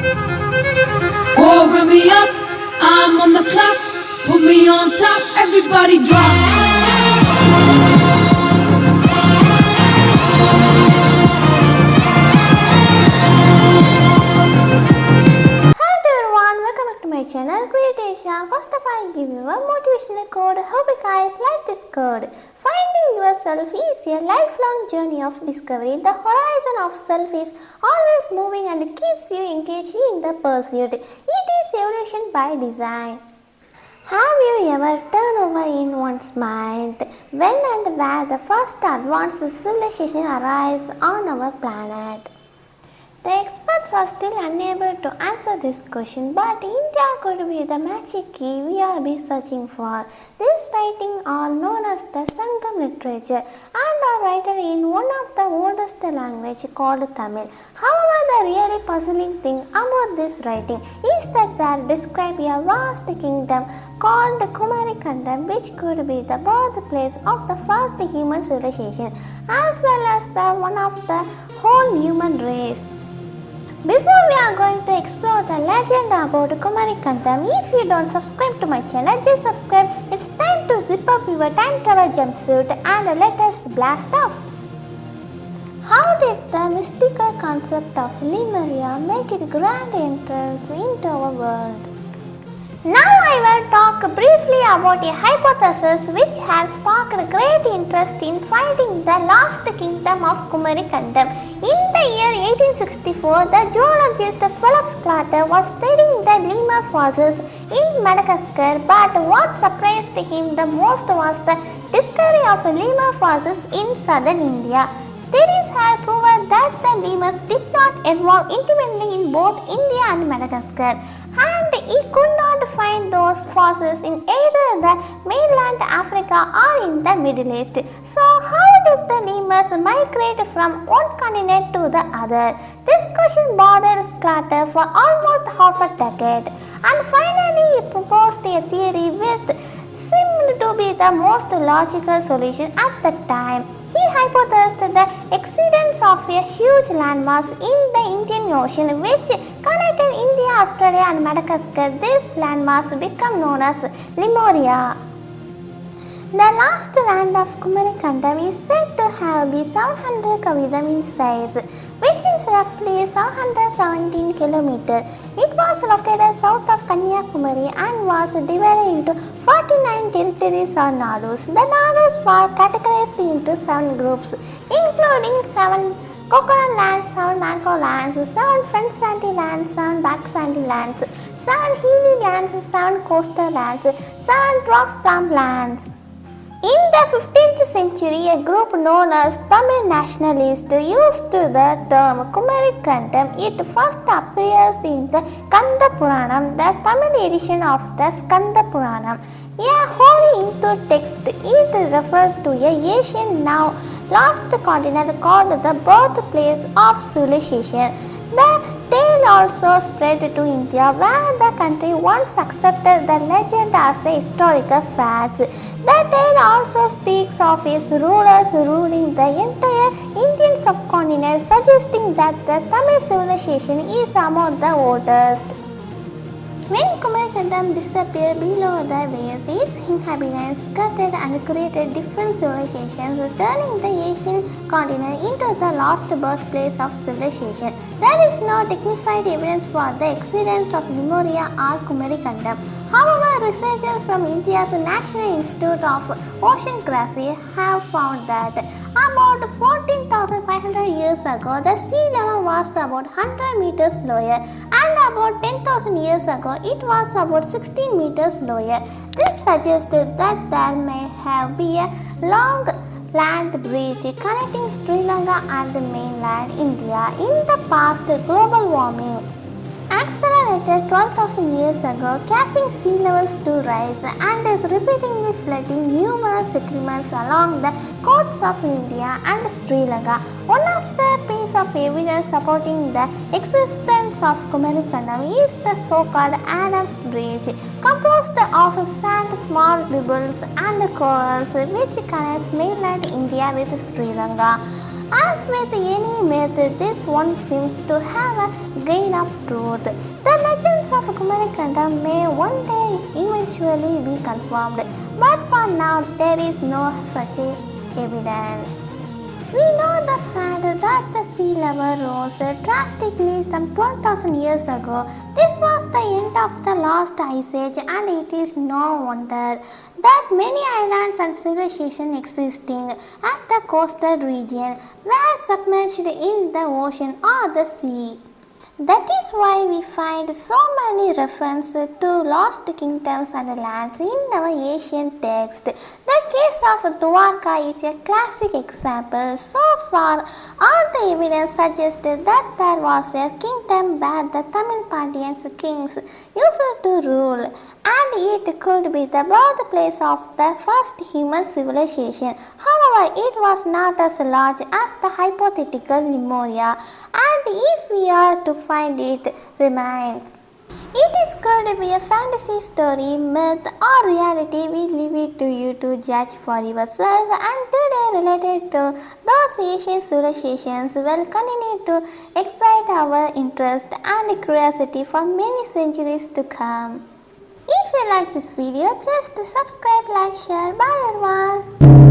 Oh, run me up, I'm on the clock. Put me on top, everybody drop. Hello everyone, welcome back to my channel Creatation. First of all, I give you a motivational code. Hope you guys like this code. Finding yourself is a lifelong journey of discovery. The horizon of self is always moving and keeps you engaged in the pursuit. It is evolution by design. Have you ever turned over in one's mind when and where the first advanced civilization arose on our planet? The experts are still unable to answer this question, but India could be the magic key we are searching for. These writings are known as the Sangam literature and are written in one of the oldest language called Tamil. However, the really puzzling thing about this writing is that they describe a vast kingdom called Kumari Kandam, which could be the birthplace of the first human civilization as well as the one of the whole human race. Before we are going to explore the legend about Kumari Kandam, if you don't subscribe to my channel, just subscribe. It's time to zip up your time travel jumpsuit and let us blast off. How did the mystical concept of Lemuria make its grand entrance into our world? Now I will talk briefly about a hypothesis which has sparked great interest in finding the lost kingdom of Kumari Kandam. In the year 1864, the geologist Philip Sclater was studying the lemur fossils in Madagascar, but what surprised him the most was the discovery of lemur fossils in southern India. Studies have proven that the lemurs did not evolve independently in both India and Madagascar, and he could not find those fossils in either the mainland Africa or in the Middle East. So how did the lemurs migrate from one continent to the other? This question bothered Sclater for almost half a decade, and finally he proposed a theory which seemed to be the most logical solution at the time. He hypothesized the existence of a huge landmass in the Indian Ocean which connected India, Australia and Madagascar. This landmass became known as Lemuria. The last land of Kumari Kandam is said to have been 700 km in size, which is roughly 717 km. It was located south of Kanyakumari and was divided into 49 territories or nadus. The nadus were categorized into 7 groups, including 7 coconut lands, 7 mango lands, 7 front sandy lands, 7 back sandy lands, 7 hilly lands, 7 coastal lands, 7 dwarf plum lands. In the 15th century, a group known as Tamil nationalists used the term Kumari Kandam. It first appears in the Kanda Puranam, the Tamil edition of the Skanda Puranam. A holy Hindu text, it refers to a Asian now lost continent called the birthplace of civilization. The tale also spread to India, where the country once accepted the legend as a historical fact. The tale also speaks of its rulers ruling the entire Indian subcontinent, suggesting that the Tamil civilization is among the oldest. When Kumari Kandam disappeared below the waves, its inhabitants scattered and created different civilizations, turning the Asian continent into the lost birthplace of civilization. There is no dignified evidence for the existence of Lemuria or Kumari Kandam. However, researchers from India's National Institute of Oceanography have found that about 14,500 years ago, the sea level was about 100 meters lower, and about 10,000 years ago, it was about 16 meters lower. This suggested that there may have been a long land bridge connecting Sri Lanka and mainland India. In the past, global warming accelerated 12,000 years ago, causing sea levels to rise and repeatedly flooding numerous settlements along the coasts of India and Sri Lanka. One of the pieces of evidence supporting the existence of Kumari Kandam is the so-called Adam's Bridge, composed of sand, small pebbles and corals, which connects mainland India with Sri Lanka. As with any myth, this one seems to have a grain of truth. The legends of Kumari Kandam may one day eventually be confirmed, but for now there is no such evidence. We know the fact that the sea level rose drastically some 12,000 years ago. This was the end of the last ice age, and it is no wonder that many islands and civilizations existing at the coastal region were submerged in the ocean or the sea. That is why we find so many references to lost kingdoms and lands in our ancient text. The case of Dwarka is a classic example. So far, all the evidence suggested that there was a kingdom where the Tamil Pandyans kings used to rule, and it could be the birthplace of the first human civilization. However, it was not as large as the hypothetical Lemuria, and if we are to find it remains. It is going to be a fantasy story, myth or reality. We leave it to you to judge for yourself, and today related to those ancient civilizations will continue to excite our interest and curiosity for many centuries to come. If you like this video, just subscribe, like, share. Bye everyone.